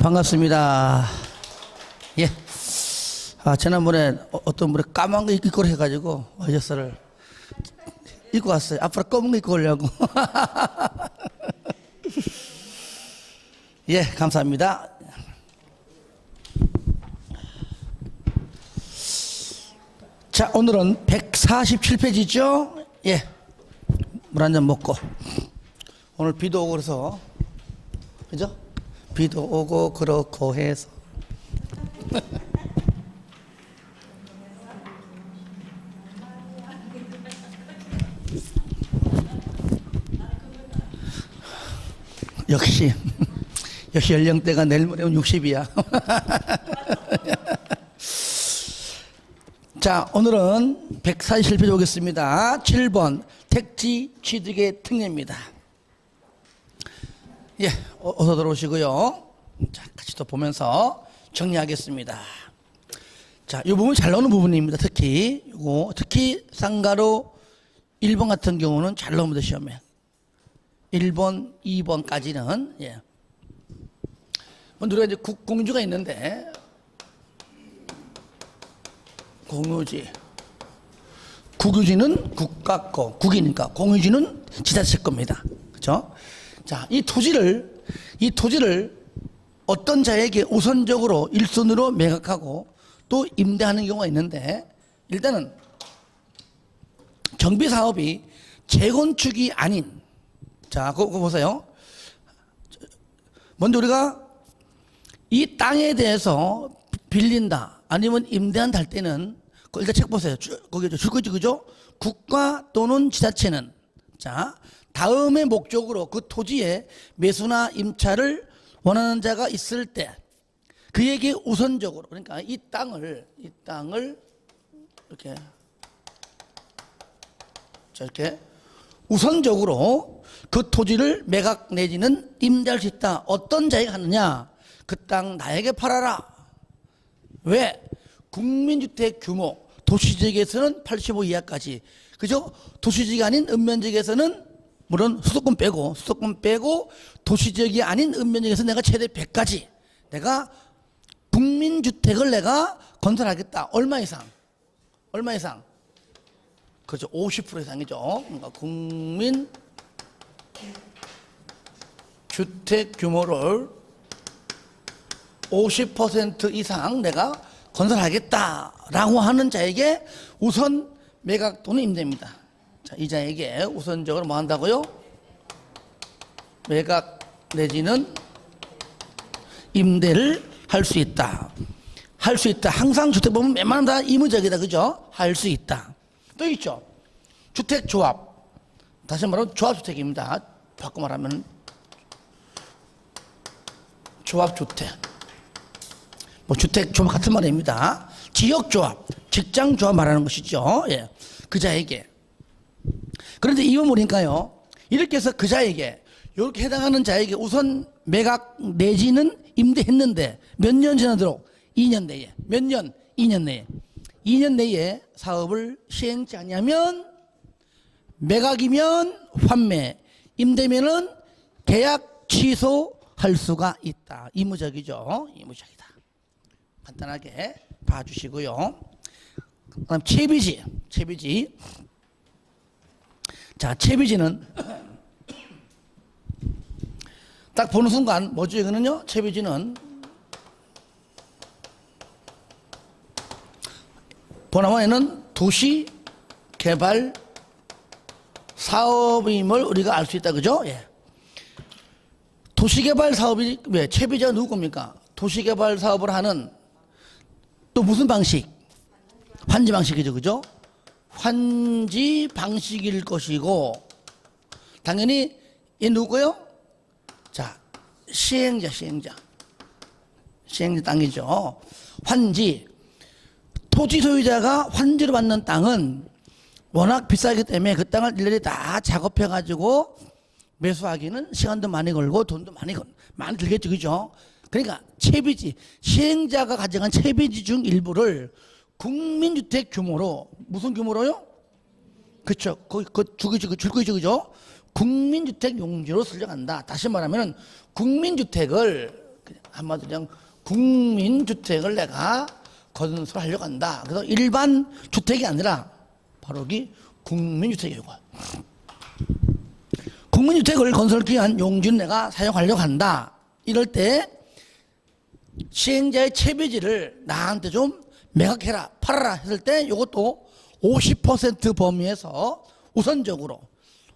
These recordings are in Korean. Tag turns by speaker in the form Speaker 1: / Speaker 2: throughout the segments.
Speaker 1: 반갑습니다. 예. 지난번에 어떤 분이 까만 거 입고 해가지고 어저서를 입고 왔어요. 앞으로 검은 거 입고 오려고. 예, 감사합니다. 자, 오늘은 147페이지죠? 예. 물 한 잔 먹고. 오늘 비도 오고 그래서, 그죠? 비도 오고 그렇고 해서. 역시 연령대가 내일 모레면 60이야. 자, 오늘은 147페이지 보겠습니다. 7번 택지 취득의 특례입니다. 예, 어서 들어오시고요. 자, 같이 또 보면서 정리하겠습니다. 자, 이 부분 잘 나오는 부분입니다. 특히 쌍가루 1번 같은 경우는 잘 나옵니다. 시험에 1번, 2번까지는. 예. 우리가 이제 공유지가 있는데, 공유지, 국유지는 국가 거, 국이니까 공유지는 지자체 겁니다. 그렇죠? 자, 이 토지를 어떤 자에게 우선적으로 1순위로 매각하고 또 임대하는 경우가 있는데, 일단은 정비 사업이 재건축이 아닌, 자, 그거 보세요. 먼저 우리가 이 땅에 대해서 빌린다 아니면 임대한다 할 때는 일단 책 보세요. 거기 줄거지, 그죠? 국가 또는 지자체는, 자, 다음의 목적으로 그 토지에 매수나 임차를 원하는 자가 있을 때 그에게 우선적으로, 그러니까 이 땅을 이렇게 저렇게 우선적으로 그 토지를 매각 내지는 임대할 수 있다. 어떤 자에게 하느냐? 그 땅 나에게 팔아라. 왜? 국민주택 규모, 도시지역에서는 85 이하까지, 그죠? 도시지역이 아닌 읍면지역에서는 물론 수도권 빼고 도시지역이 아닌 읍면지역에서 내가 최대 100까지 내가 국민주택을 내가 건설하겠다. 얼마 이상? 그렇죠. 50% 이상이죠. 그러니까 국민 주택 규모를 50% 이상 내가 건설하겠다라고 하는 자에게 우선 매각 또는 임대입니다. 자, 이 자에게 우선적으로 뭐 한다고요? 매각 내지는 임대를 할 수 있다. 항상 주택 보면 웬만하면 다 의무적이다. 그죠? 할 수 있다. 또 있죠. 주택조합. 다시 말하면 조합주택입니다. 바꿔 말하면 조합주택. 뭐 주택조합 같은 말입니다. 지역조합, 직장조합 말하는 것이죠. 예. 그 자에게. 그런데 이거 보니까요, 이렇게 해서 그 자에게, 이렇게 해당하는 자에게 우선 매각 내지는 임대했는데 몇 년 지나도록? 2년 내에. 몇 년? 2년 내에. 2년 내에 사업을 시행치 않냐면 매각이면 환매, 임대면은 계약 취소할 수가 있다. 의무적이죠. 의무적이다. 간단하게 봐주시고요. 그다음 채비지. 자, 채비지는 딱 보는 순간 뭐죠? 이거는요. 채비지는 보나마에는 도시 개발 사업임을 우리가 알 수 있다. 그죠? 예. 도시개발 사업이 왜 채비자가 누구 겁니까? 도시개발 사업을 하는 또 무슨 방식? 환지 방식이죠. 그죠? 환지 방식일 것이고, 당연히 이 누구요? 자, 시행자 땅이죠. 환지. 토지 소유자가 환지로 받는 땅은 워낙 비싸기 때문에 그 땅을 일일이 다 작업해가지고 매수하기는 시간도 많이 걸고 돈도 많이 들겠죠. 그죠? 그러니까 채비지, 시행자가 가져간 채비지 중 일부를 국민주택 규모로, 무슨 규모로요? 그렇죠. 줄거지죠. 그죠? 국민주택 용지로 설정한다. 다시 말하면 국민주택을 한마디로 그냥 국민주택을 내가 건설하려고 한다. 그래서 일반 주택이 아니라 바로 여기 국민주택이고, 국민주택을 건설하기 위한 용지는 내가 사용하려고 한다. 이럴 때 시행자의 채비지를 나한테 좀 매각해라, 팔아라 했을 때 이것도 50% 범위에서 우선적으로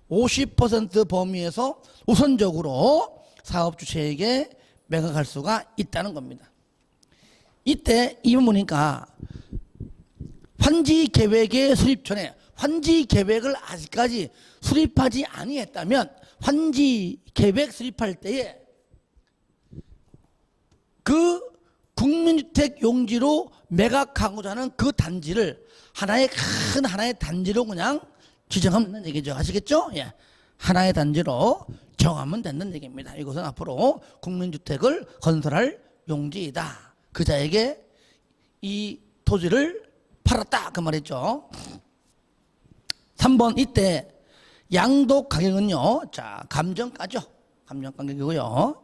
Speaker 1: 50% 범위에서 우선적으로 사업주체에게 매각할 수가 있다는 겁니다. 이때 이 부분이니까 환지 계획의 수립 전에, 환지 계획을 아직까지 수립하지 아니했다면 환지 계획 수립할 때에 그 국민주택 용지로 매각하고자 하는 그 단지를 하나의 큰 하나의 단지로 그냥 지정하면 된다는 얘기죠. 아시겠죠? 예. 하나의 단지로 정하면 된다는 얘기입니다. 이것은 앞으로 국민주택을 건설할 용지이다. 그자에게 이 토지를 팔았다. 그 말이죠. 3번 이때 양도 가격은요. 자, 감정가죠. 감정가격이고요.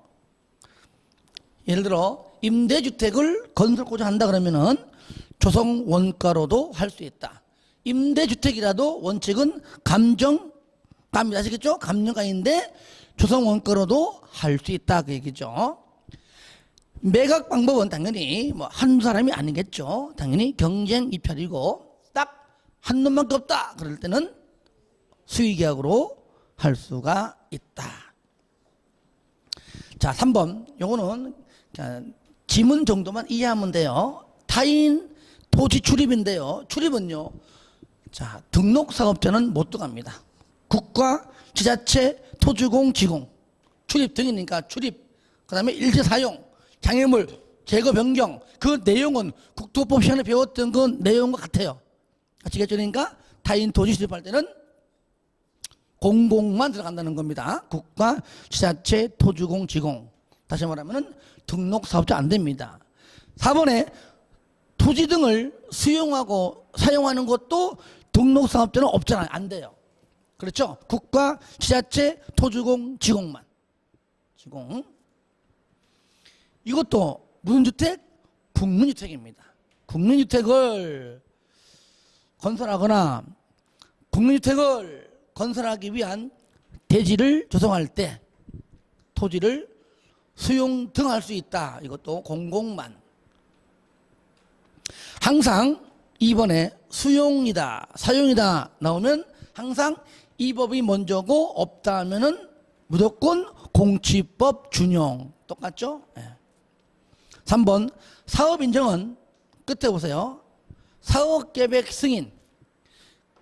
Speaker 1: 예를 들어 임대주택을 건설하고자 한다 그러면은 조성 원가로도 할 수 있다. 임대주택이라도 원칙은 감정가입니다. 아시겠죠? 감정가인데 조성 원가로도 할 수 있다. 그 얘기죠. 매각 방법은 당연히 뭐 한두 사람이 아니겠죠. 당연히 경쟁 입찰이고 딱 한 놈밖에 없다. 그럴 때는 수의계약으로 할 수가 있다. 자, 3번. 요거는 지문 정도만 이해하면 돼요. 타인 토지 출입인데요. 출입은요. 자, 등록사업자는 못 들어갑니다. 국가, 지자체, 토지공, 지공. 출입 등이니까 출입. 그 다음에 일제 사용, 장애물, 제거 변경. 그 내용은 국토법 시간에 배웠던 그 내용과 같아요. 아시겠죠? 그러니까 타인 토지 출입할 때는 공공만 들어간다는 겁니다. 국가, 지자체, 토지공, 지공. 다시 말하면 등록사업자 안 됩니다. 4번에 토지 등을 수용하고 사용하는 것도 등록사업자는 없잖아요. 안 돼요. 그렇죠? 국가, 지자체, 토지공, 지공만. 지공. 이것도 무슨 주택? 국민주택입니다. 국민주택을 건설하거나 국민주택을 건설하기 위한 대지를 조성할 때 토지를 수용 등 할 수 있다. 이것도 공공만. 항상 2번에 수용이다, 사용이다 나오면 항상 이 법이 먼저고 없다 하면은 무조건 공취법 준용. 똑같죠? 네. 3번 사업인정은 끝에 보세요. 사업계획 승인.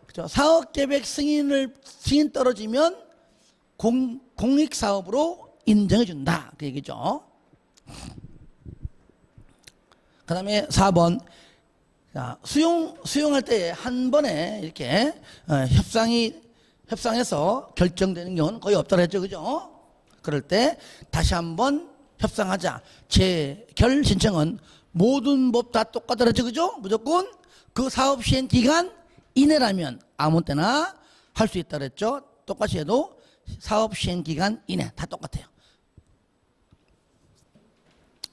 Speaker 1: 그렇죠? 사업계획 승인 떨어지면 공익사업으로 인정해 준다. 그 얘기죠. 그 다음에 4번. 자, 수용할 때 한 번에 이렇게 협상해서 결정되는 경우는 거의 없다고 했죠. 그죠? 그럴 때 다시 한번 협상하자. 재결 신청은 모든 법 다 똑같더라죠. 그죠? 무조건 그 사업 시행 기간 이내라면 아무 때나 할 수 있다 그랬죠. 똑같이 해도 사업 시행 기간 이내 다 똑같아요.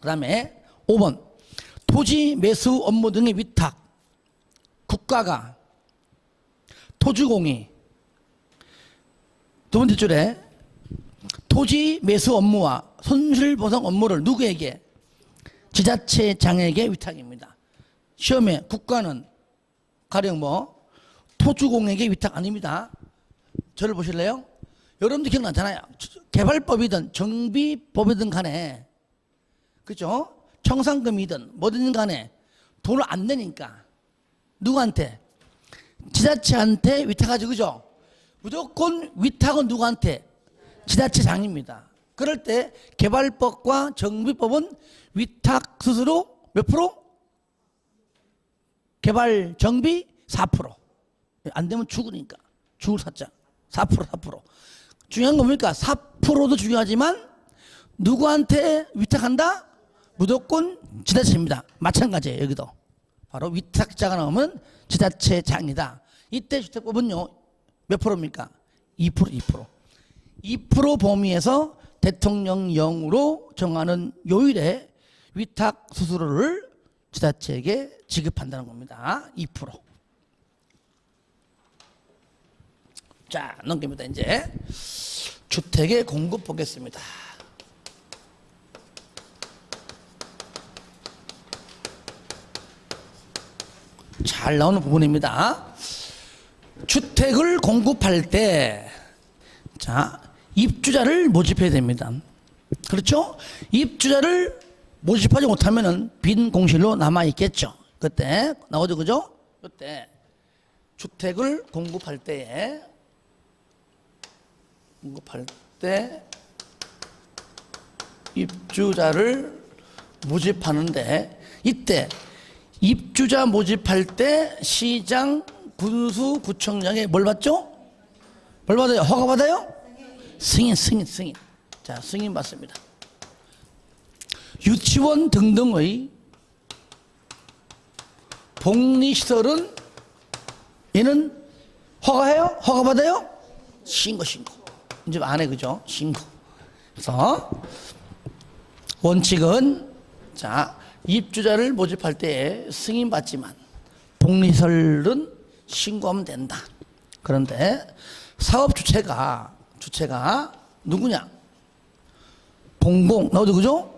Speaker 1: 그 다음에 5번 토지 매수 업무 등의 위탁. 국가가 토지공이 두 번째 줄에 토지 매수 업무와 손실보상 업무를 누구에게? 지자체장에게 위탁입니다. 시험에 국가는 가령 뭐 토지공에게 위탁 아닙니다. 저를 보실래요? 여러분들 기억나잖아요. 개발법이든 정비법이든 간에 그죠? 청산금이든 뭐든 간에 돈을 안 내니까 누구한테? 지자체한테 위탁하죠. 그죠? 무조건 위탁은 누구한테? 지자체장입니다. 그럴 때 개발법과 정비법은 위탁 수수료 몇 프로? 개발 정비 4%. 안 되면 죽으니까. 죽을 사자. 4%. 중요한 건 뭡니까? 4%도 중요하지만 누구한테 위탁한다? 무조건 지자체입니다. 마찬가지예요. 여기도. 바로 위탁자가 나오면 지자체장이다. 이때 주택법은요. 몇 프로입니까? 2%. 2% 범위에서 대통령령으로 정하는 요일에 위탁 수수료를 지자체에게 지급한다는 겁니다. 2%. 자, 넘깁니다. 이제 주택의 공급 보겠습니다. 잘 나오는 부분입니다. 주택을 공급할 때, 자, 입주자를 모집해야 됩니다. 그렇죠? 입주자를 모집하지 못하면은 빈 공실로 남아 있겠죠. 그때 나오죠, 그죠? 그때 주택을 공급할 때 입주자를 모집하는데, 이때 입주자 모집할 때 시장, 군수, 구청장에 뭘 받죠? 뭘 받아요? 허가 받아요? 승인. 자, 승인 받습니다. 유치원 등등의 복리시설은 얘는 허가해요? 허가 받아요? 신고. 이제 안 해, 그죠? 신고. 그래서 원칙은, 자, 입주자를 모집할 때 승인 받지만 복리시설은 신고하면 된다. 그런데 사업 주체가 누구냐? 나오죠, 그죠?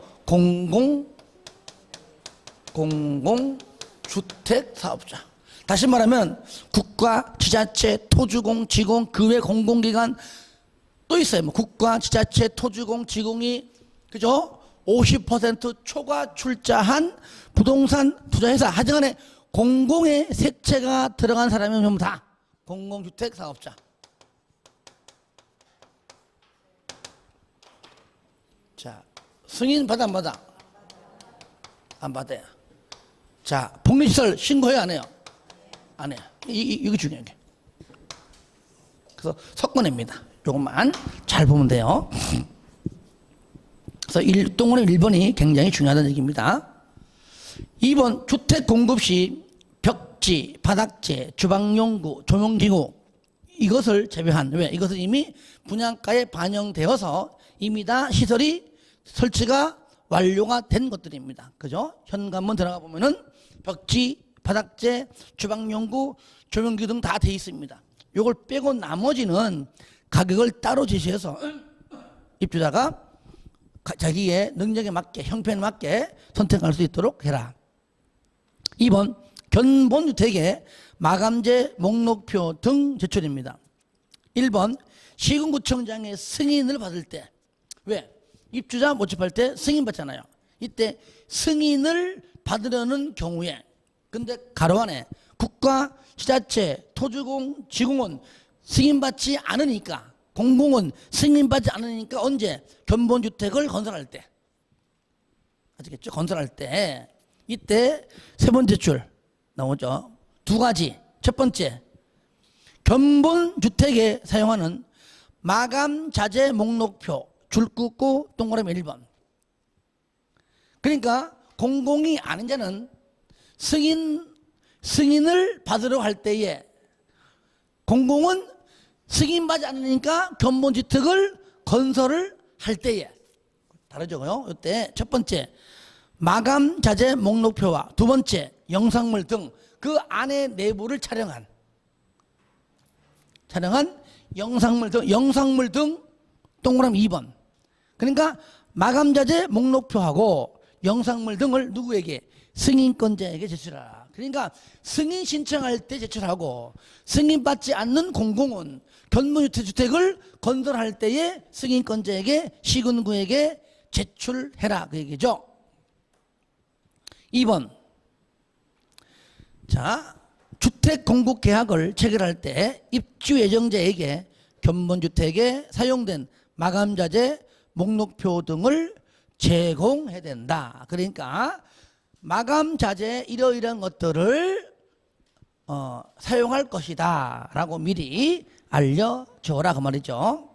Speaker 1: 공공주택 사업자. 다시 말하면 국가, 지자체, 토주공, 지공, 그 외 공공기관 또 있어요. 뭐 국가, 지자체, 토주공, 지공이, 그죠? 50% 초과 출자한 부동산 투자회사, 하여간에 공공의 색채가 들어간 사람이면 전부 다 공공주택 사업자. 자, 승인 받아 안 받아? 안 받아요. 자, 복리시설 신고해요, 안 해요? 안 해요. 이거 중요한 게. 그래서 석권입니다. 이것만 잘 보면 돼요. 그래서 동그라미 1번이 굉장히 중요하다는 얘기입니다. 2번, 주택 공급 시 벽지, 바닥재, 주방용구, 조명기구 이것을 제외한, 왜? 이것은 이미 분양가에 반영되어서 이미 다 시설이 설치가 완료가 된 것들입니다. 그죠? 현관문 들어가 보면은 벽지, 바닥재, 주방용구, 조명기구 등 다 돼 있습니다. 이걸 빼고 나머지는 가격을 따로 제시해서 입주자가 자기의 능력에 맞게, 형편에 맞게 선택할 수 있도록 해라. 2번, 견본주택의 마감재, 목록표 등 제출입니다. 1번, 시군구청장의 승인을 받을 때, 왜? 입주자 모집할 때 승인 받잖아요. 이때 승인을 받으려는 경우에, 근데 가로 안에 국가, 지자체, 토주공, 지공은 승인받지 않으니까, 공공은 승인받지 않으니까 언제? 견본주택을 건설할 때. 아시겠죠? 건설할 때. 이때 세 번째 줄 나오죠. 두 가지. 첫 번째, 견본주택에 사용하는 마감자재 목록표 줄 긋고 동그라미 1번. 그러니까 공공이 아닌 자는 승인을 받으러 할 때에, 공공은 승인받지 않으니까 견본주택을 건설을 할 때에 다르죠. 이때 첫 번째 마감자재 목록표와 두 번째 영상물 등 그 안에 내부를 촬영한 영상물 등 동그라미 2번. 그러니까 마감자재 목록표하고 영상물 등을 누구에게? 승인권자에게 제출하라. 그러니까 승인 신청할 때 제출하고 승인받지 않는 공공은 견본주택을 건설할 때에 승인권자에게, 시군구에게 제출해라, 그 얘기죠. 2번, 자, 주택 공급 계약을 체결할 때 입주 예정자에게 견본주택에 사용된 마감자재, 목록표 등을 제공해야 된다. 그러니까 마감자재 이러이러한 것들을 사용할 것이다 라고 미리 알려줘라, 그 말이죠.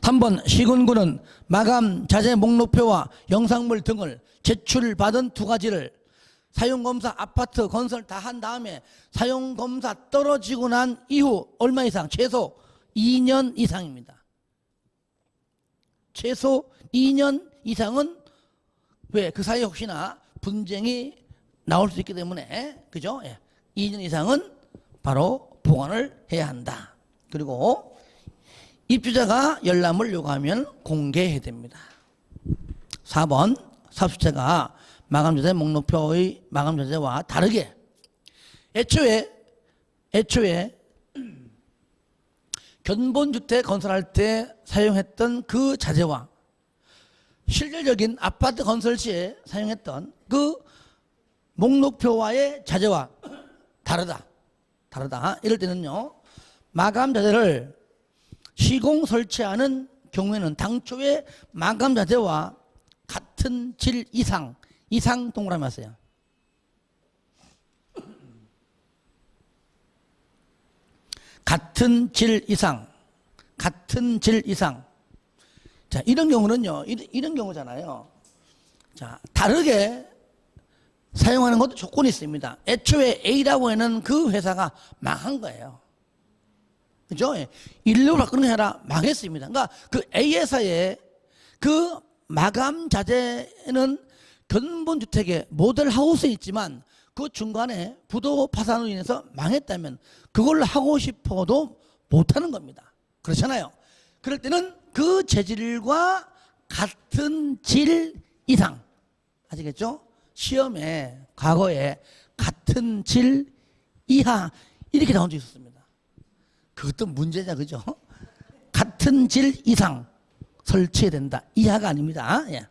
Speaker 1: 3번, 시군구는 마감자재 목록표와 영상물 등을 제출받은 두 가지를 사용검사, 아파트 건설 다 한 다음에 사용검사 떨어지고 난 이후 얼마 이상? 최소 2년 이상입니다. 최소 2년 이상은 왜 그 사이에 혹시나 분쟁이 나올 수 있기 때문에 그죠? 예. 2년 이상은 바로 보관을 해야 한다. 그리고 입주자가 열람을 요구하면 공개해야 됩니다. 4번 삽수채가 마감자재 목록표의 마감자재와 다르게 애초에 견본주택 건설할 때 사용했던 그 자재와 실질적인 아파트 건설 시에 사용했던 그 목록표와의 자재와 다르다. 이럴 때는요, 마감 자재를 시공 설치하는 경우에는 당초의 마감 자재와 같은 질 이상 동그라미 하세요. 같은 질 이상. 자, 이런 경우는요, 이런 경우잖아요. 자, 다르게 사용하는 것도 조건이 있습니다. 애초에 A라고 하는 그 회사가 망한 거예요. 그죠? 인력을 바꾸는 게 아니라 망했습니다. 그러니까 그 A 회사의 그 마감 자재는 견본주택의 모델 하우스에 있지만 그 중간에 부도 파산으로 인해서 망했다면 그걸 하고 싶어도 못하는 겁니다. 그렇잖아요. 그럴 때는 그 재질과 같은 질 이상, 아시겠죠? 시험에 과거에 같은 질 이하 이렇게 나온 적이 있었습니다. 그것도 문제냐, 그죠? 같은 질 이상 설치해야 된다. 이하가 아닙니다. 예.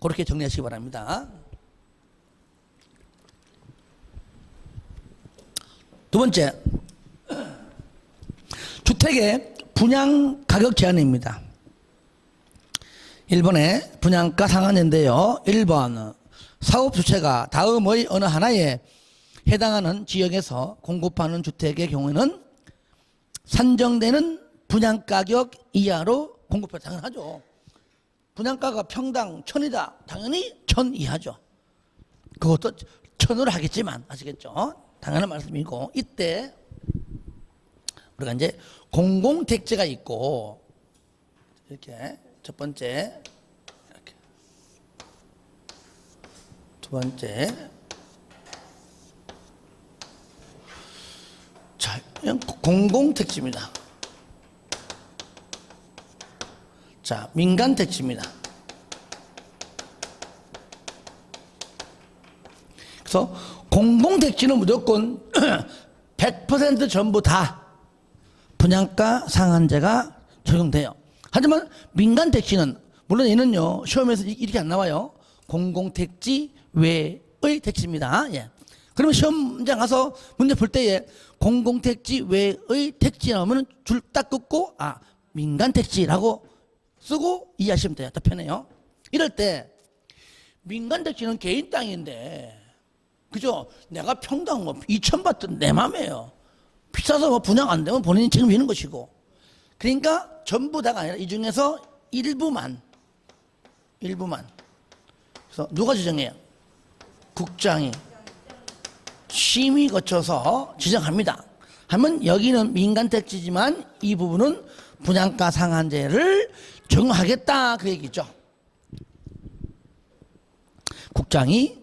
Speaker 1: 그렇게 정리하시기 바랍니다. 두 번째, 주택의 분양 가격 제한입니다. 1번에 분양가 상한제인데요. 1번 사업 주체가 다음의 어느 하나에 해당하는 지역에서 공급하는 주택의 경우에는 산정되는 분양가격 이하로 공급해. 당연하죠. 분양가가 평당 1000이다. 당연히 1000 이하죠. 그것도 1000으로 하겠지만 아시겠죠? 당연한 말씀이고, 이때 우리가 이제 공공택지가 있고, 이렇게 첫 번째, 이렇게 두 번째, 자, 그냥 공공택지입니다. 자, 민간택지입니다. 그래서 공공택지는 무조건 100% 전부 다 분양가 상한제가 적용돼요. 하지만 민간택지는, 물론 얘는요, 시험에서 이렇게 안 나와요. 공공택지 외의 택지입니다. 예. 그러면 시험장 가서 문제 풀 때에 공공택지 외의 택지 나오면 줄 딱 긋고, 아, 민간택지라고 쓰고 이해하시면 돼요. 더 편해요. 이럴 때 민간택지는 개인 땅인데, 그죠? 내가 평당 뭐 2천 받든 내 맘이에요. 비싸서 뭐 분양 안 되면 본인이 책임지는 것이고. 그러니까 전부 다가 아니라 이 중에서 일부만. 그래서 누가 지정해요? 국장이 심의 거쳐서 지정합니다. 하면 여기는 민간택지지만 이 부분은 분양가 상한제를 적용하겠다, 그 얘기죠. 국장이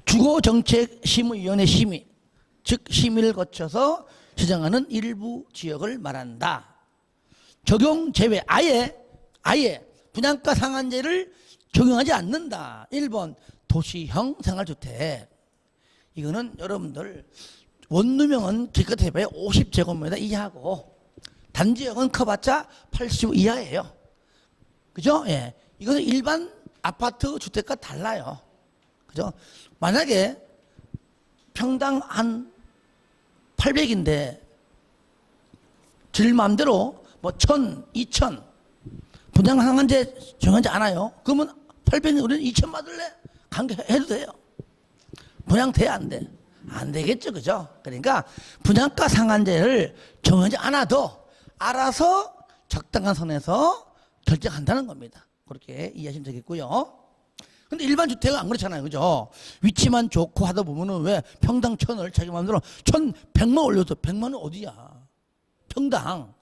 Speaker 1: 주거정책심의위원회 심의, 즉 심의를 거쳐서 지정하는 일부 지역을 말한다. 적용 제외, 아예 분양가 상한제를 적용하지 않는다. 1번 도시형 생활주택. 이거는 여러분들 원룸형은 기껏 해봐야 50제곱미터 이하고 단지형은 커봤자 80 이하예요. 그죠? 예. 이거는 일반 아파트 주택과 달라요. 그죠? 만약에 평당 한 800인데 질 마음대로 뭐 1000, 2000 분양 상한제 정하지 않아요. 그러면 800은 우리는 2000 받을래? 관계해도 돼요. 분양 돼, 안 돼? 안 되겠죠, 그죠? 그러니까 분양가 상한제를 정하지 않아도 알아서 적당한 선에서 결정한다는 겁니다. 그렇게 이해하시면 되겠고요. 근데 일반 주택은 안 그렇잖아요, 그죠? 위치만 좋고 하다 보면은 왜 평당 1000을 자기 마음대로 1100만 올려도 100만은 어디야? 평당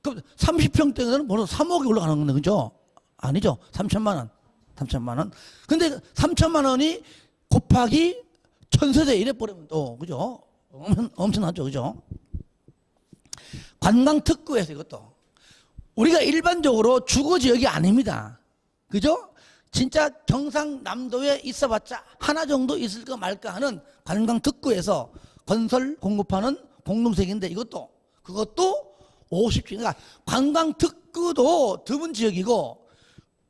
Speaker 1: 그럼 30평대는 벌써 3억이 올라가는 건데, 그죠? 아니죠. 3천만 원. 3천만 원. 근데 3천만 원이 곱하기 1000세대 이래버리면 또, 그죠? 엄청나죠, 그죠? 관광특구에서 이것도. 우리가 일반적으로 주거지역이 아닙니다. 그죠? 진짜 경상남도에 있어봤자 하나 정도 있을까 말까 하는 관광특구에서 건설 공급하는 공동세계인데 그것도 50층. 그러니까 관광특구도 드문 지역이고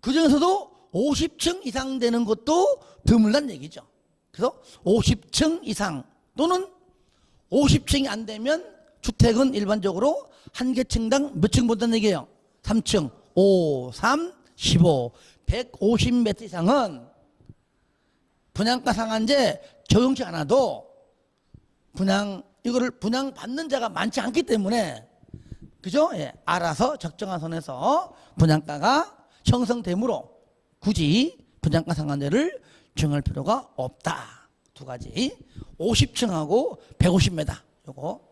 Speaker 1: 그중에서도 50층 이상 되는 것도 드물단 얘기죠. 그래서 50층 이상 또는 50층이 안 되면 주택은 일반적으로 한 개 층당 몇 층 본다는 얘기예요? 3층, 5, 3, 15, 150m 이상은 분양가 상한제 적용치 않아도 이거를 분양받는 자가 많지 않기 때문에, 그죠? 예, 알아서 적정한 선에서 분양가가 형성되므로 굳이 분양가 상한제를 적용할 필요가 없다. 두 가지. 50층하고 150m. 요거.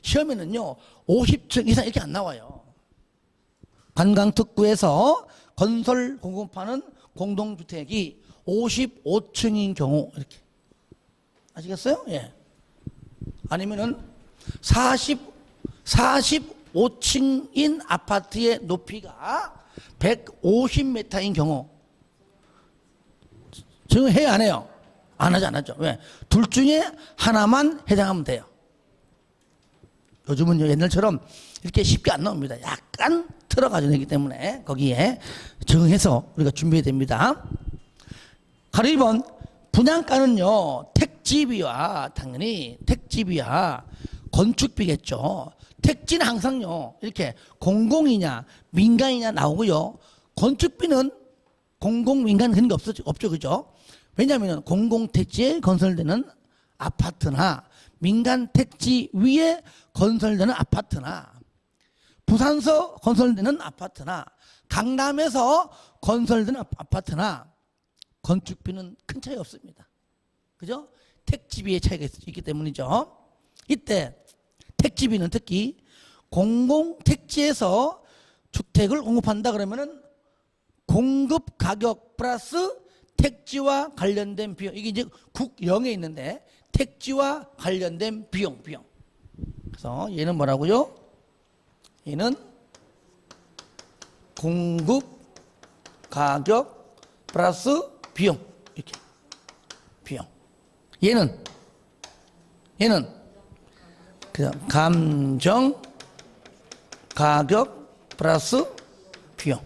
Speaker 1: 시험에는요, 50층 이상 이렇게 안 나와요. 관광특구에서 건설 공급하는 공동주택이 55층인 경우, 이렇게. 아시겠어요? 예. 아니면은 45층인 아파트의 높이가 150m인 경우. 지금 해요, 안 해요? 안 하죠. 왜? 둘 중에 하나만 해당하면 돼요. 요즘은 옛날처럼 이렇게 쉽게 안 나옵니다. 약간 틀어가지고 되기 때문에 거기에 적응해서 우리가 준비해야 됩니다. 가로 2번, 분양가는요, 당연히 택지비와 건축비겠죠. 택지는 항상요, 이렇게 공공이냐, 민간이냐 나오고요. 건축비는 공공, 민간 그런 게 없죠. 그죠? 왜냐하면 공공택지에 건설되는 아파트나 민간 택지 위에 건설되는 아파트나 부산서 건설되는 아파트나 강남에서 건설되는 아파트나 건축비는 큰 차이 없습니다. 그죠? 택지비의 차이가 있기 때문이죠. 이때 택지비는 특히 공공택지에서 주택을 공급한다 그러면은 공급 가격 플러스 택지와 관련된 비용, 이게 이제 국영에 있는데 택지와 관련된 비용. 그래서 얘는 뭐라고요? 얘는 공급 가격 플러스 비용, 이렇게 비용. 얘는 그냥 감정 가격 플러스 비용.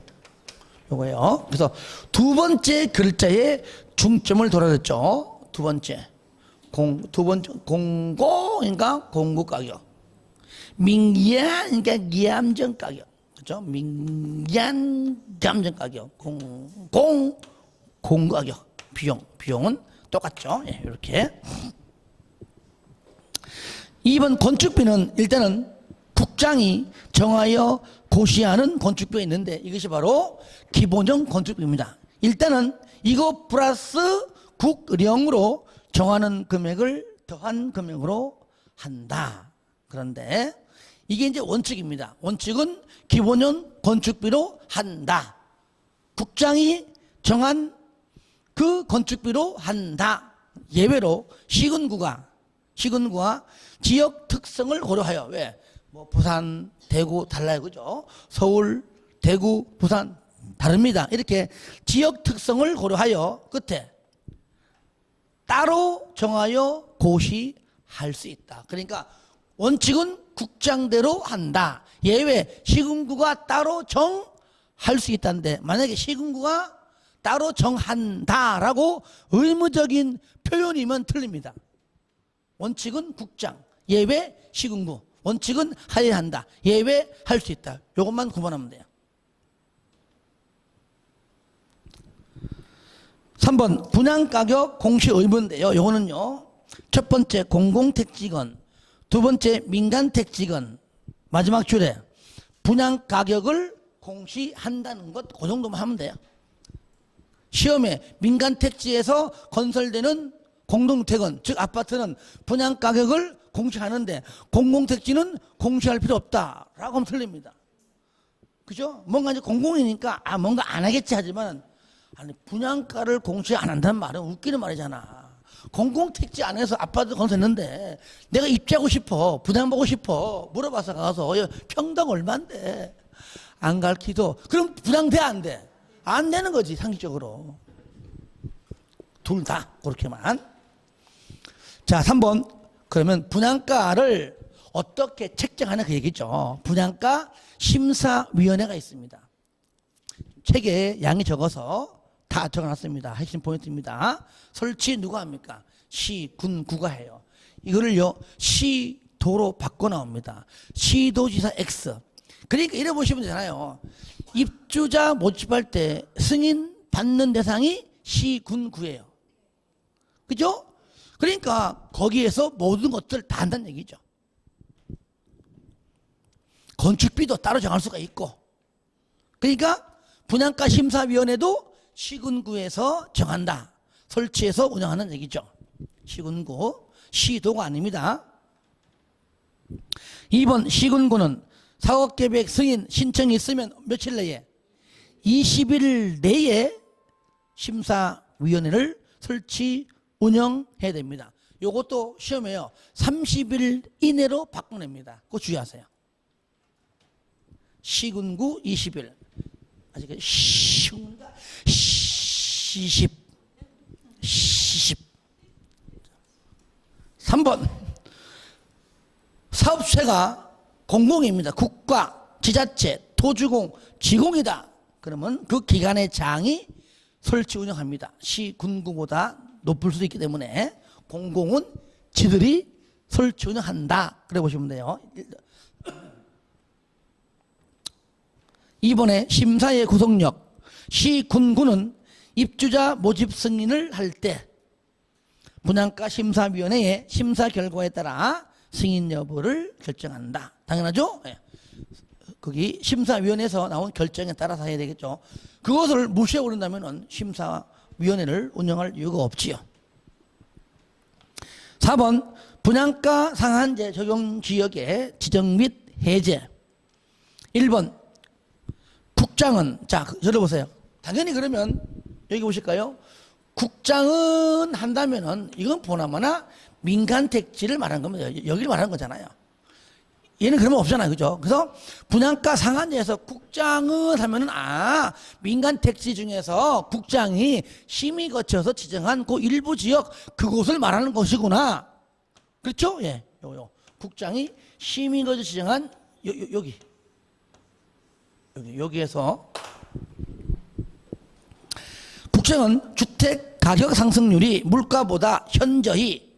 Speaker 1: 요거예요. 그래서 두 번째 글자에 중점을 둬야겠죠. 두 번째 공고인가 공급 가격, 민간인가 기함정 가격, 그렇죠? 민간 감정 가격, 공급 가격, 비용은 똑같죠. 예, 이렇게. 2번 건축비는 일단은 국장이 정하여 고시하는 건축비가 있는데 이것이 바로 기본형 건축비입니다. 일단은 이거 플러스 국령으로 정하는 금액을 더한 금액으로 한다. 그런데 이게 이제 원칙입니다. 원칙은 기본형 건축비로 한다. 국장이 정한 그 건축비로 한다. 예외로 시군구가 지역 특성을 고려하여, 왜? 뭐 부산, 대구 달라요, 그죠? 서울, 대구, 부산 다릅니다. 이렇게 지역 특성을 고려하여 끝에 따로 정하여 고시할 수 있다. 그러니까 원칙은 국장대로 한다. 예외 시군구가 따로 정할 수 있다는데, 만약에 시군구가 따로 정한다라고 의무적인 표현이면 틀립니다. 원칙은 국장, 예외 시군구. 원칙은 하여야 한다, 예외 할 수 있다. 이것만 구분하면 돼요. 3번 분양가격 공시 의무인데요. 요거는요, 첫 번째 공공택지건, 두 번째 민간택지건, 마지막 줄에 분양가격을 공시한다는 것, 그 정도만 하면 돼요. 시험에 민간택지에서 건설되는 공동주택은, 즉 아파트는 분양가격을 공시하는데 공공택지는 공시할 필요 없다라고 하면 틀립니다. 그죠? 뭔가 이제 공공이니까 뭔가 안 하겠지 하지만 아니 분양가를 공시 안 한다는 말은 웃기는 말이잖아. 공공택지 안에서 아파트 건설했는데 내가 입주하고 싶어, 분양보고 싶어 물어봐서 가서 평당 얼마인데 안 가르치도 그럼 분양돼 안 돼? 안 되는 거지 상식적으로. 둘 다 그렇게만. 자 3번 그러면 분양가를 어떻게 책정하는 그 얘기죠. 분양가 심사위원회가 있습니다. 책에 양이 적어서 다 적어놨습니다. 핵심 포인트입니다. 설치 누가 합니까? 시, 군, 구가 해요. 이거를요 시도로 바꿔 나옵니다. 시도지사 X. 그러니까 이래 보시면 되잖아요. 입주자 모집할 때 승인 받는 대상이 시, 군, 구예요. 그죠? 그러니까 거기에서 모든 것들 다 한다는 얘기죠. 건축비도 따로 정할 수가 있고. 그러니까 분양가 심사위원회도 시군구에서 정한다. 설치해서 운영하는 얘기죠. 시군구, 시도가 아닙니다. 2번 시군구는 사업계획 승인 신청이 있으면 며칠 내에 20일 내에 심사위원회를 설치 운영해야 됩니다. 요것도 시험에요 30일 이내로 바꿔냅니다. 그거 주의하세요. 시군구 20일. 아직 시군가 10. 3번 사업체가 공공입니다. 국가, 지자체, 토지공, 지공이다. 그러면 그 기관의 장이 설치 운영합니다. 시, 군구보다 높을 수도 있기 때문에 공공은 지들이 설치 운영한다. 그래 보시면 돼요. 2번에 심사의 구속력. 시, 군구는 입주자 모집 승인을 할 때 분양가 심사위원회의 심사 결과에 따라 승인 여부를 결정한다. 당연하죠? 네. 거기 심사위원회에서 나온 결정에 따라서 해야 되겠죠. 그것을 무시해버린다면 심사위원회를 운영할 이유가 없지요. 4번 분양가 상한제 적용 지역의 지정 및 해제. 1번 국장은 자 들어보세요. 당연히 그러면 여기 보실까요? 국장은 한다면은 이건 보나마나 민간 택지를 말하는 겁니다. 여기를 말하는 거잖아요. 얘는 그러면 없잖아요. 그죠? 그래서 분양가 상한제에서 국장은 하면은 민간 택지 중에서 국장이 심의 거쳐서 지정한 그 일부 지역 그곳을 말하는 것이구나. 그렇죠? 예. 국장이 심의 거쳐 지정한 여기에서 국장은 주택 가격 상승률이 물가보다 현저히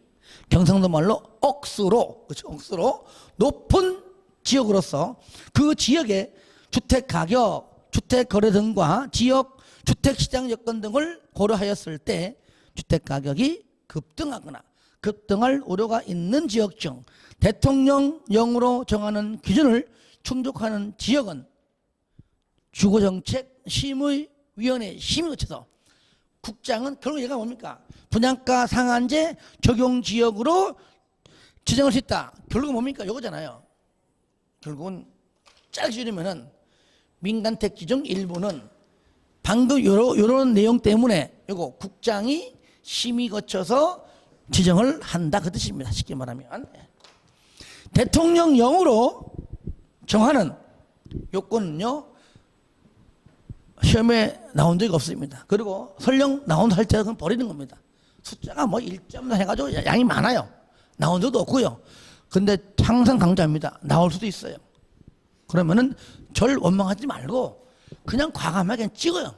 Speaker 1: 경상도 말로 억수로, 그렇죠? 억수로 높은 지역으로서 그 지역의 주택 가격, 주택 거래 등과 지역 주택 시장 여건 등을 고려하였을 때 주택 가격이 급등하거나 급등할 우려가 있는 지역 중 대통령령으로 정하는 기준을 충족하는 지역은 주거정책 심의위원회 심의 거쳐서 국장은 결국 얘가 뭡니까? 분양가 상한제 적용 지역으로 지정할 수 있다. 결국은 뭡니까? 이거잖아요. 결국은 짧게 줄이면은 민간 택지 중 일부는 방금 요런 내용 때문에 요거 국장이 심의 거쳐서 지정을 한다 그 뜻입니다. 쉽게 말하면 대통령령으로 정하는 요건은요 시험에 나온 적이 없습니다. 그리고 설령 나온다 할 때는 버리는 겁니다. 숫자가 뭐 1점 해가지고 양이 많아요. 나온 적도 없고요. 근데 항상 강조합니다. 나올 수도 있어요. 그러면은 절 원망하지 말고 그냥 과감하게 찍어요.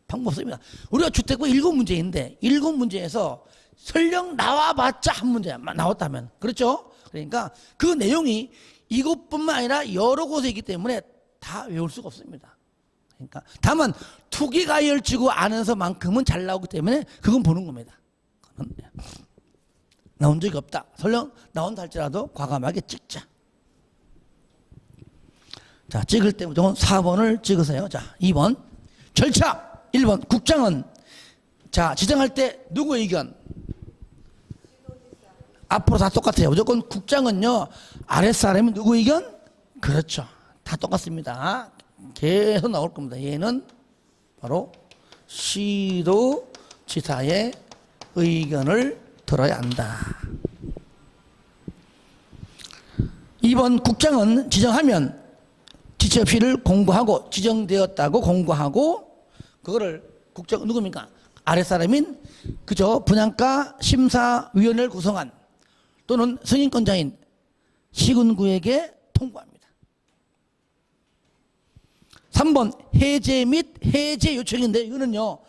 Speaker 1: 방법 없습니다. 우리가 주택부 7문제인데 7문제에서 설령 나와봤자 한 문제야. 나왔다면. 그렇죠? 그러니까 그 내용이 이것뿐만 아니라 여러 곳에 있기 때문에 다 외울 수가 없습니다. 그러니까 다만 투기가열지구 안에서만큼은 잘 나오기 때문에 그건 보는 겁니다. 나온 적이 없다. 설령 나온다 할지라도 과감하게 찍자. 자, 찍을 때 무조건 4번을 찍으세요. 자, 2번 절차. 1번 국장은 자 지정할 때 누구 의견? 앞으로 다 똑같아요. 무조건 국장은요 아랫사람이 누구 의견? 그렇죠. 다 똑같습니다. 계속 나올 겁니다. 얘는 바로 시도지사의 의견을 들어야 한다. 2번 국장은 지정하면 지체없이를 공고하고 지정되었다고 공고하고 그거를 국장 누굽니까? 아랫사람인 그저 분양가 심사위원회를 구성한 또는 승인권자인 시군구에게 통보합니다. 3번 해제 및 해제 요청인데 이거는요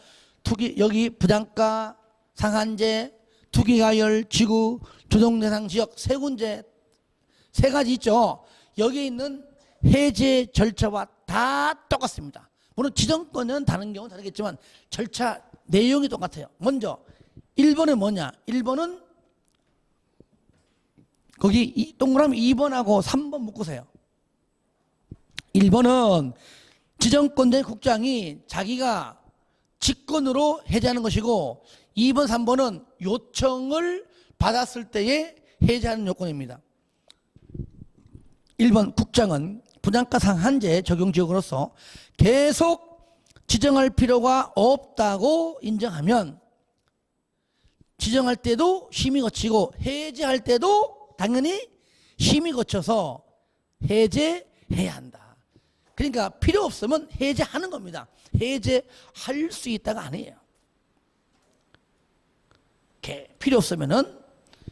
Speaker 1: 여기 분양가 상한제 투기가열 지구 조정대상 지역 세 군데 세 가지 있죠. 여기에 있는 해제 절차와 다 똑같습니다. 물론 지정권은 다른 경우는 다르겠지만 절차 내용이 똑같아요. 먼저 1번은 뭐냐? 1번은 거기 동그라미 2번하고 3번 묶으세요. 1번은 지정권자의 국장이 자기가 직권으로 해제하는 것이고 2번, 3번은 요청을 받았을 때에 해제하는 요건입니다. 1번 국장은 분양가 상한제 적용 지역으로서 계속 지정할 필요가 없다고 인정하면 지정할 때도 심의 거치고 해제할 때도 당연히 심의 거쳐서 해제해야 한다. 그러니까 필요 없으면 해제하는 겁니다. 해제할 수 있다가 아니에요. 필요 없으면은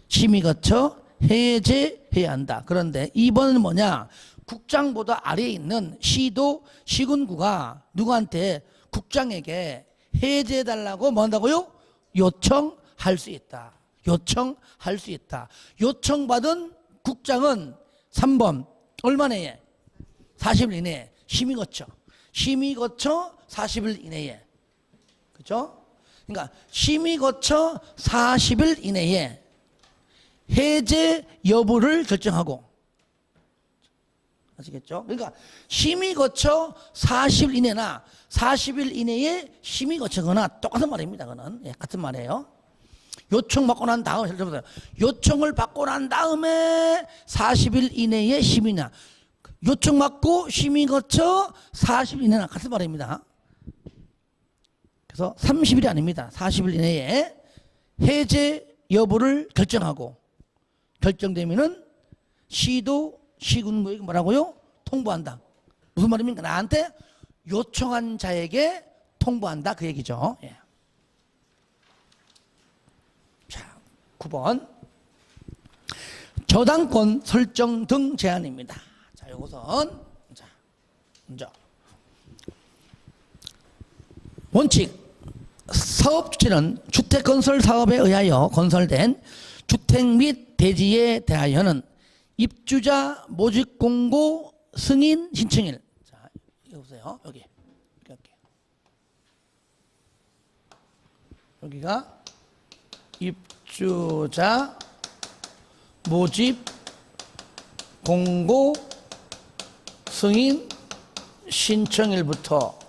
Speaker 1: 심의 거쳐 해제해야 한다. 그런데 2번은 뭐냐? 국장보다 아래에 있는 시도 시군구가 누구한테 국장에게 해제해달라고 뭐 한다고요? 요청할 수 있다. 요청할 수 있다. 요청받은 국장은 3번 얼마 내에? 40일 이내에 심의 거쳐. 심의 거쳐 40일 이내에. 그죠? 그러니까 심의 거쳐 40일 이내에 해제 여부를 결정하고 아시겠죠? 그러니까 심의 거쳐 40일 이내나 40일 이내에 심의 거쳐거나 똑같은 말입니다. 그거는 예, 같은 말이에요. 요청 받고 난 다음에 요청을 받고 난 다음에 40일 이내에 심의나 요청 받고 심의 거쳐 40일 이내나 같은 말입니다. 그래서 30일이 아닙니다. 40일 이내에 해제 여부를 결정하고 결정되면은 시도 시군구에게 뭐라고요? 통보한다. 무슨 말입니까? 나한테 요청한 자에게 통보한다 그 얘기죠. 예. 자, 9번 저당권 설정 등 제한입니다. 자, 요것은 자, 먼저 원칙 사업 주체는 주택건설 사업에 의하여 건설된 주택 및 대지에 대하여는 입주자 모집 공고 승인 신청일. 자, 여기 보세요. 여기가 입주자 모집 공고 승인 신청일부터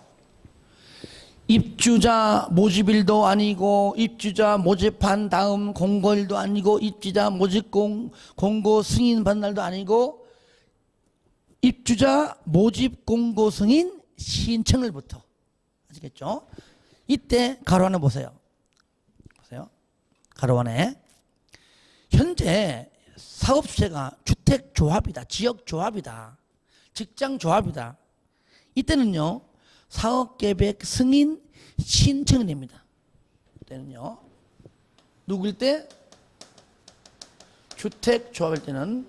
Speaker 1: 입주자 모집일도 아니고 입주자 모집한 다음 공고일도 아니고 입주자 모집 공고 승인 받는 날도 아니고 입주자 모집 공고 승인 신청일부터 아시겠죠? 이때 가로 하나 보세요. 가로 안에 현재 사업주체가 주택조합이다, 지역조합이다, 직장조합이다. 이때는요 사업계획 승인 신청입니다. 이때는요 누구일 때? 주택조합일 때는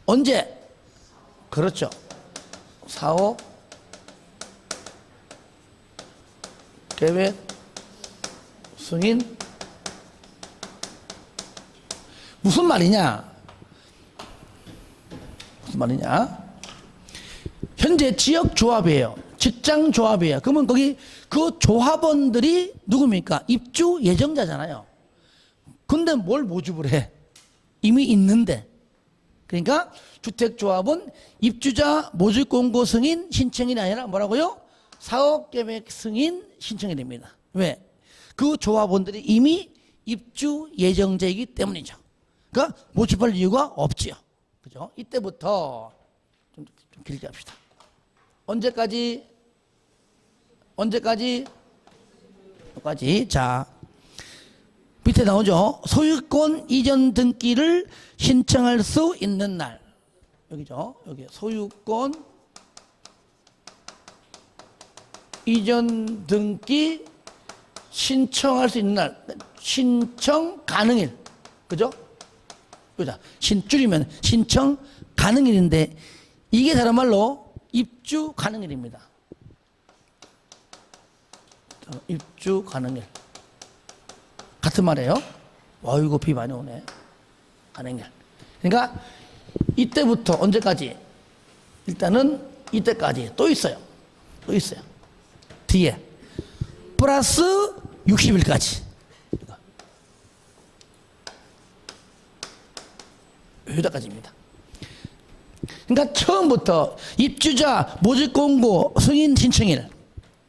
Speaker 1: 언제? 그렇죠. 사업 계획 승인 무슨 말이냐? 현재 지역조합이에요. 직장조합이에요. 그러면 거기 그 조합원들이 누굽니까? 입주 예정자잖아요. 근데 뭘 모집을 해? 이미 있는데. 그러니까 주택조합은 입주자 모집 공고 승인 신청이 아니라 뭐라고요? 사업계획 승인 신청이 됩니다. 왜? 그 조합원들이 이미 입주 예정자이기 때문이죠. 그러니까 모집할 이유가 없지요. 그죠? 이때부터 좀 길게 합시다. 언제까지? 언제까지? 여기까지. 자, 밑에 나오죠. 소유권 이전 등기를 신청할 수 있는 날. 여기죠. 여기 소유권 이전 등기 신청할 수 있는 날. 신청 가능일. 그죠? 그죠? 줄이면 신청 가능일인데 이게 다른 말로 입주 가능일입니다. 입주 가능일. 같은 말이에요. 이거 비 많이 오네. 가능일. 그러니까 이때부터 언제까지? 일단은 이때까지 또 있어요. 또 있어요. 뒤에 플러스 60일까지. 여기까지입니다. 그러니까 처음부터 입주자 모집 공고 승인 신청일.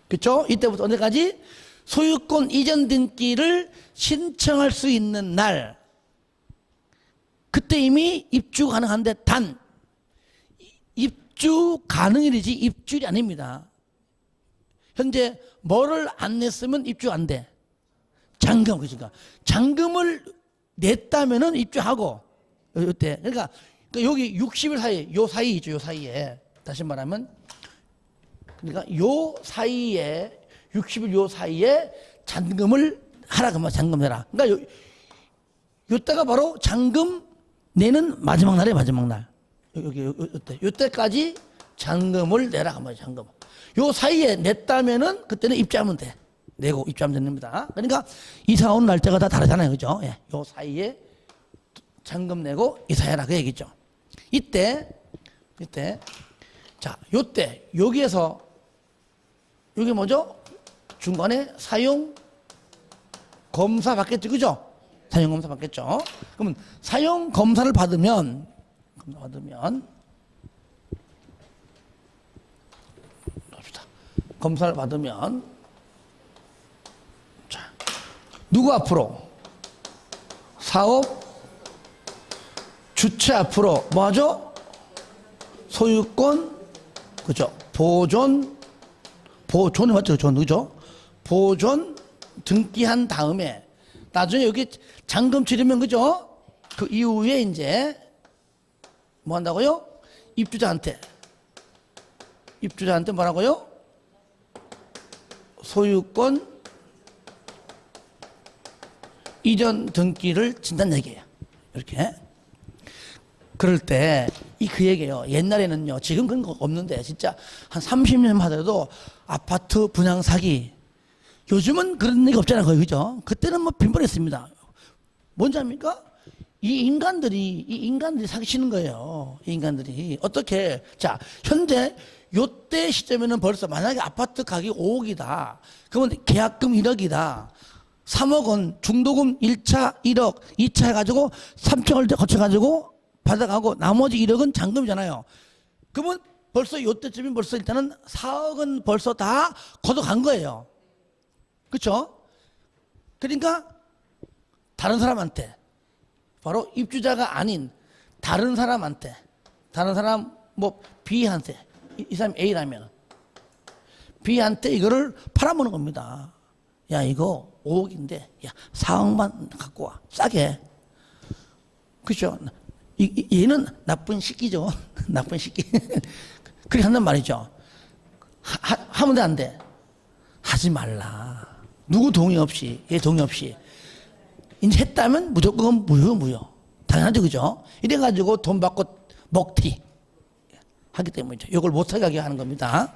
Speaker 1: 그렇죠? 이때부터 언제까지? 소유권 이전 등기를 신청할 수 있는 날. 그때 이미 입주 가능한데 단 입주 가능일이지 입주일이 아닙니다. 현재 뭐를 안 냈으면 입주 안 돼? 잔금. 그러니까 잔금을 냈다면은 입주하고 이때. 그러니까 여기 60일 사이, 요 사이 있죠. 요 사이에. 다시 말하면 그러니까 요 사이에 60일 요 사이에 잔금을 하라 그러면 잔금 내라. 그러니까 요때가 바로 잔금 내는 마지막 날이에요. 마지막 날. 요때까지 잔금을 내라 그러면 잔금. 요 사이에 냈다면은 그때는 입주하면 돼. 내고 입주하면 됩니다. 그러니까 이사 온 날짜가 다 다르잖아요. 그죠? 예. 요 사이에 잔금 내고 이사해라 그 얘기죠. 이때 자, 요때 여기에서 여기 뭐죠? 중간에 사용 검사 받겠죠. 그죠? 사용 검사 받겠죠. 그러면 사용 검사를 받으면 검사를 받으면 자, 누구 앞으로? 사업 주체 앞으로 뭐 하죠? 소유권, 그죠? 보존이 맞죠? 그죠? 보존 등기한 다음에 나중에 여기 잔금 치르면, 그죠? 그 이후에 이제 뭐 한다고요? 입주자한테 뭐라고요? 소유권 이전 등기를 진단 얘기예요. 이렇게. 그럴 때 그 얘기예요. 옛날에는요, 지금 그런 거 없는데 진짜 한 30년 하더라도 아파트 분양 사기. 요즘은 그런 얘기 없잖아요. 거의. 그죠? 그때는 뭐 빈번했습니다. 뭔지 압니까? 이 인간들이 사기치는 거예요. 이 인간들이. 어떻게? 자, 현재 요때 시점에는 벌써 만약에 아파트 가격이 5억이다. 그러면 계약금 1억이다. 3억 원 중도금 1차 1억, 2차 해가지고 3층을 거쳐가지고 받아가고 나머지 1억은 잔금이잖아요. 그러면 벌써 요때쯤이면 벌써 일단은 4억은 벌써 다 걷어간 거예요. 그렇죠? 그러니까 다른 사람한테, 바로 입주자가 아닌 다른 사람한테, 다른 사람 뭐 B한테, 이 사람 A라면 B한테 이거를 팔아먹는 겁니다. 야, 이거 5억인데 야 4억만 갖고 와. 싸게. 그렇죠? 얘는 나쁜 새끼죠. 나쁜 새끼. 그렇게 한단 말이죠. 하면 돼, 안 돼? 하지 말라. 누구 동의 없이, 얘 동의 없이. 이제 했다면 무조건 무효. 당연하죠. 그죠? 이래가지고 돈 받고 먹튀 하기 때문이죠. 이걸 못하게 하는 겁니다.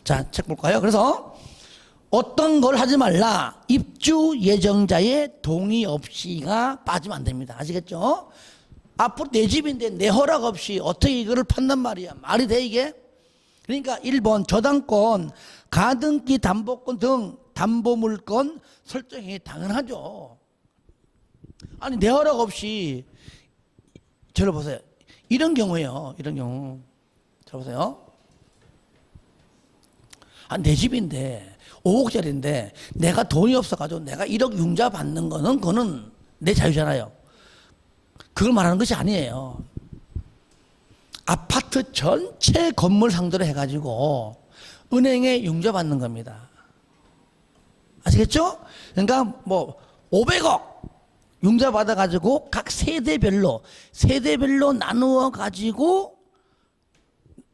Speaker 1: 자, 책 볼까요? 그래서 어떤 걸 하지 말라. 입주 예정자의 동의 없이가 빠지면 안 됩니다. 아시겠죠? 앞으로 내 집인데 내 허락 없이 어떻게 이거를 판단 말이야. 말이 돼 이게? 그러니까 1번 저당권, 가등기 담보권 등 담보물권 설정이 당연하죠. 아니 내 허락 없이 저를 보세요. 이런 경우에요. 이런 경우. 저 보세요. 내 집인데 5억짜리인데 내가 돈이 없어가지고 내가 1억 융자 받는 거는 그거는 내 자유잖아요. 그걸 말하는 것이 아니에요. 아파트 전체 건물 상대로 해가지고 은행에 융자 받는 겁니다. 아시겠죠? 그러니까 뭐 500억 융자 받아가지고 각 세대별로 나누어 가지고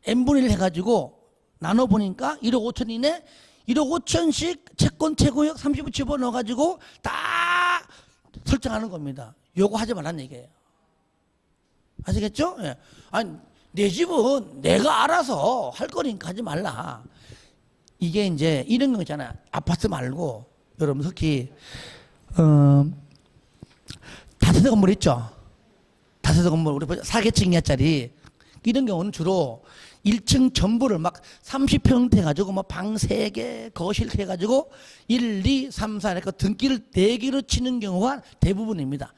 Speaker 1: n분의 1 해가지고 나눠보니까 1억 5천이네. 1억 5천씩 채권 최고액 30을 집어넣어가지고 다 설정하는 겁니다. 요거 하지 말라는 얘기예요. 아시겠죠? 예. 아니, 내 집은 내가 알아서 할 거니까 하지 말라. 이게 이제 이런 거 있잖아요. 아파트 말고 여러분 특히 다세대 건물 있죠. 다세대 건물 우리 4개층 이하짜리 이런 경우는 주로 1층 전부를 막 30평대 해가지고 뭐 방 3개 거실 해가지고 1, 2, 3, 4 이렇게 등기를 4개로 치는 경우가 대부분입니다.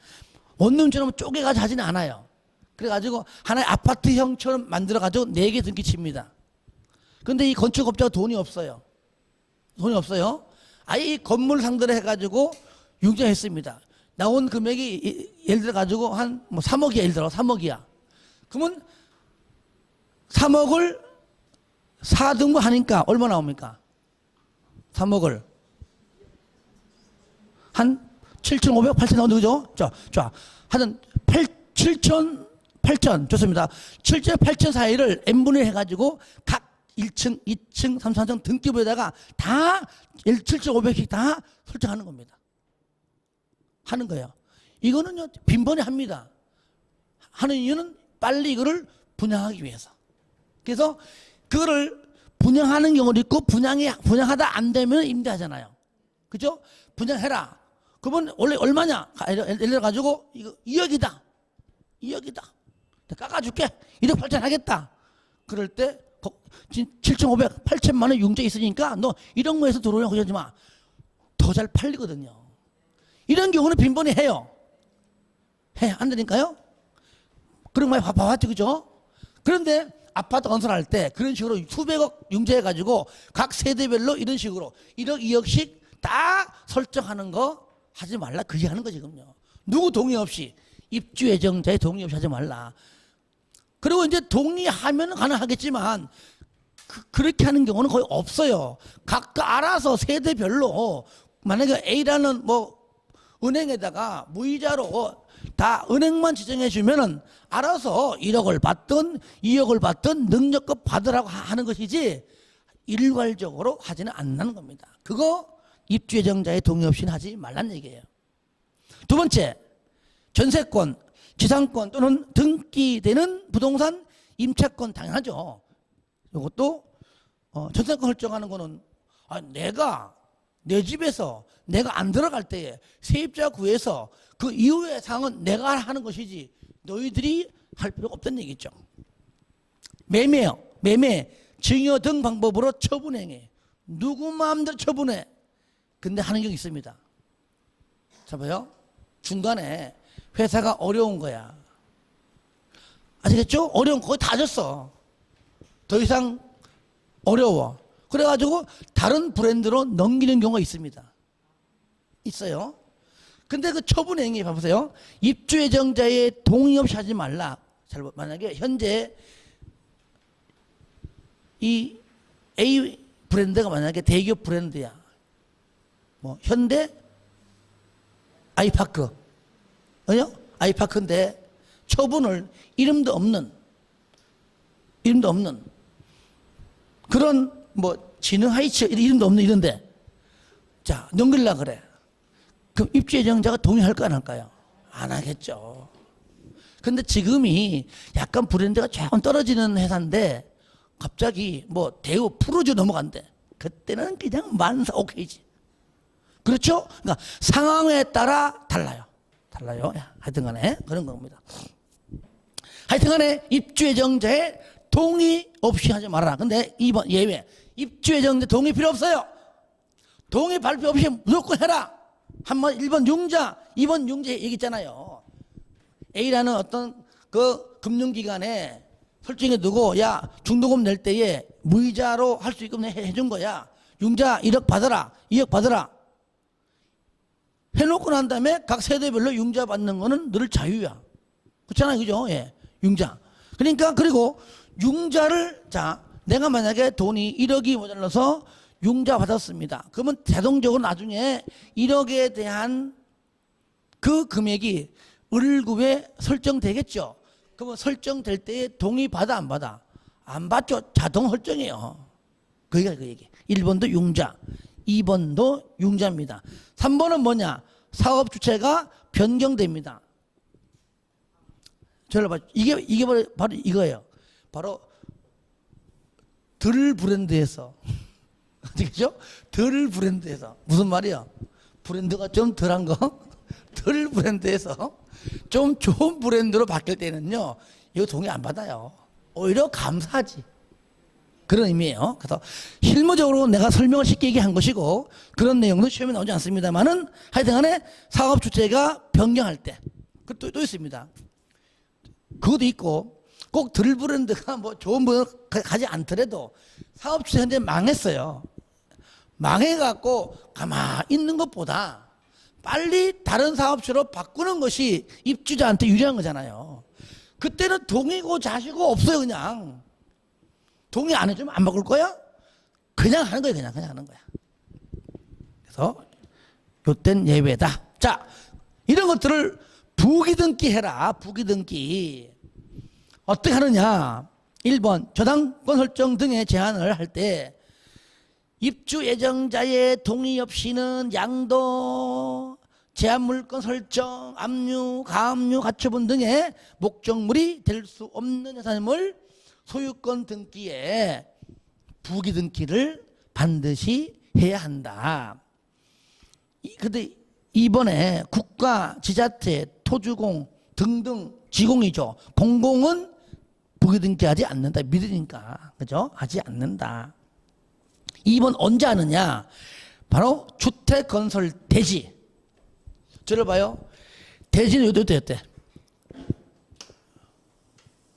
Speaker 1: 원룸처럼 쪼개가지고 하지는 않아요. 그래가지고 하나의 아파트형처럼 만들어가지고 4개 등기 칩니다. 근데 이 건축업자가 돈이 없어요. 돈이 없어요. 아예 이 건물 상대로 해가지고 융자했습니다. 나온 금액이 예를 들어가지고 한 뭐 3억이야. 예를 들어 3억이야. 그러면 3억을 4등분 하니까 얼마 나옵니까? 3억을 한 7,500, 8,000 나오는 거죠? 자, 하여튼 8천 좋습니다. 7천, 8천 사이를 n분의 해가지고 각 1층, 2층, 3, 4층 등기부에다가 다 7,500씩 다 설정하는 겁니다. 하는 거예요. 이거는요, 빈번히 합니다. 하는 이유는 빨리 이거를 분양하기 위해서. 그래서 그거를 분양하는 경우도 있고 분양하다 안 되면 임대하잖아요. 그죠? 분양해라. 그러면 원래 얼마냐? 예를 들어 가지고 이거 2억이다. 2억이다. 깎아줄게. 1억 8천 하겠다. 그럴 때 7,500, 8천만 원 융자 있으니까 너 이런 거에서 들어오려고 그러지 마. 더 잘 팔리거든요. 이런 경우는 빈번히 해요. 안 되니까요? 그런 거 많이 봐봤죠, 그죠? 그런데 아파트 건설할 때 그런 식으로 수백억 융자해가지고 각 세대별로 이런 식으로 1억, 2억씩 다 설정하는 거 하지 말라. 그게 하는 거 지금요. 누구 동의 없이, 입주 예정자의 동의 없이 하지 말라. 그리고 이제 동의하면 가능하겠지만 그렇게 하는 경우는 거의 없어요. 각각 알아서 세대별로 만약에 A라는 뭐 은행에다가 무이자로 다 은행만 지정해 주면은 알아서 1억을 받든 2억을 받든 능력껏 받으라고 하는 것이지 일괄적으로 하지는 않는 겁니다. 그거 입주 예정자의 동의 없이는 하지 말란 얘기예요. 두 번째, 전세권, 지상권 또는 등기되는 부동산 임차권 당연하죠. 이것도 전세권 설정하는 거는 내가 내 집에서 내가 안 들어갈 때에 세입자 구해서 그 이후의 상황은 내가 하는 것이지 너희들이 할 필요가 없다는 얘기죠. 매매요. 매매, 증여 등 방법으로 처분행해. 누구 마음대로 처분해. 근데 하는 경우 있습니다. 자 봐요. 중간에 회사가 어려운 거야. 아시겠죠? 어려운 거의 다 졌어. 더 이상 어려워. 그래가지고 다른 브랜드로 넘기는 경우가 있습니다. 있어요. 근데 그 처분행위 봐보세요. 입주 예정자의 동의 없이 하지 말라. 만약에 현재 이 A 브랜드가 만약에 대기업 브랜드야. 뭐 현대 아이파크. 아이파크인데 처분을 이름도 없는 그런 뭐 진흥하이츠 이름도 없는 이런데 자 넘길라 그래. 그럼 입주 예정자가 동의할까 안 할까요? 안 하겠죠. 근데 지금이 약간 브랜드가 조금 떨어지는 회사인데 갑자기 뭐 대우 프로조 넘어간대. 그때는 그냥 만사 오케이지. 그렇죠? 그러니까 상황에 따라 달라요. 하여튼 간에 그런 겁니다. 하여튼 간에 입주 예정자의 동의 없이 하지 말아라. 근데 2번 예외. 입주 예정자 동의 필요 없어요. 동의 발표 없이 무조건 해라. 한번 1번 융자, 2번 융자 얘기했잖아요. A라는 어떤 그 금융기관에 설정해 두고 야 중도금 낼 때에 무이자로 할 수 있게끔 해준 거야. 융자 1억 받아라. 2억 받아라. 해놓고 난 다음에 각 세대별로 융자 받는 거는 늘 자유야. 그렇잖아요. 그죠? 예. 융자. 그러니까 그리고 융자를 자 내가 만약에 돈이 1억이 모자라서 융자 받았습니다. 그러면 자동적으로 나중에 1억에 대한 그 금액이 을급에 설정되겠죠. 그러면 설정될 때 동의 받아 안 받아? 안 받죠. 자동 설정이에요. 그게 그 얘기. 1번도 융자, 2번도 융자입니다. 3번은 뭐냐? 사업 주체가 변경됩니다. 저를 봐. 이게 바로 이거예요. 바로 덜 브랜드에서 아시겠죠? 덜 브랜드에서 무슨 말이야? 브랜드가 좀 덜한 거, 덜 브랜드에서 좀 좋은 브랜드로 바뀔 때는요, 이거 동의 안 받아요. 오히려 감사하지. 그런 의미예요. 그래서 실무적으로 내가 설명을 쉽게 얘기한 것이고 그런 내용도 시험에 나오지 않습니다만은 하여튼간에 사업 주체가 변경할 때, 그 또 있습니다. 그것도 있고 꼭 덜 브랜드가 뭐 좋은 브랜드 가지 않더라도 사업 주체가 현재 망했어요. 망해갖고 가만히 있는 것보다 빨리 다른 사업체로 바꾸는 것이 입주자한테 유리한 거잖아요. 그때는 동의고 자시고 없어요. 그냥 동의 안 해주면 안 바꿀 거야? 그냥 하는 거야. 그냥 하는 거야. 그래서 요땐 예외다. 자, 이런 것들을 부기등기 해라. 부기등기 어떻게 하느냐? 1번 저당권 설정 등의 제한을 할 때 입주 예정자의 동의 없이는 양도, 제한 물건 설정, 압류, 가압류, 가처분 등의 목적물이 될 수 없는 자산임을 소유권 등기에 부기 등기를 반드시 해야 한다. 근데 이번에 국가, 지자체, 토주공 등등 지공이죠. 공공은 부기 등기하지 않는다. 믿으니까. 그죠? 하지 않는다. 2번 언제 하느냐? 바로 주택건설 대지. 저를 봐요. 대지는 요때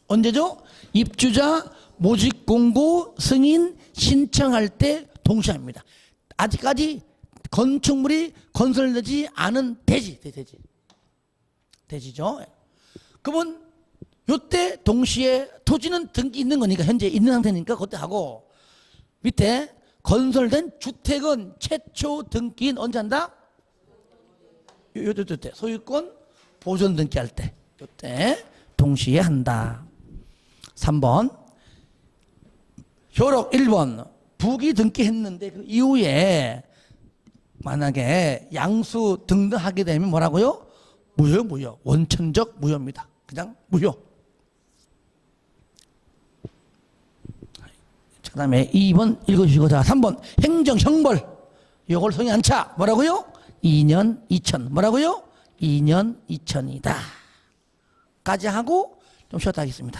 Speaker 1: 언제죠? 입주자 모집 공고 승인 신청할 때 동시에 합니다. 아직까지 건축물이 건설되지 않은 대지죠. 그러면 요때 동시에 토지는 등기 있는 거니까 현재 있는 상태니까 그때 하고 밑에 건설된 주택은 최초 등기인 언제 한다? 요때 소유권 보존 등기할 때 요때 동시에 한다. 3번 효력 1번 부기 등기했는데 그 이후에 만약에 양수 등등 하게 되면 뭐라고요? 무효. 원천적 무효입니다. 그냥 무효. 그 다음에 2번 읽어주시고, 자, 3번 행정형벌. 이걸 성의 안 차. 뭐라고요? 2년 2천. 뭐라고요? 2년 2천이다. 까지 하고 좀 쉬었다 하겠습니다.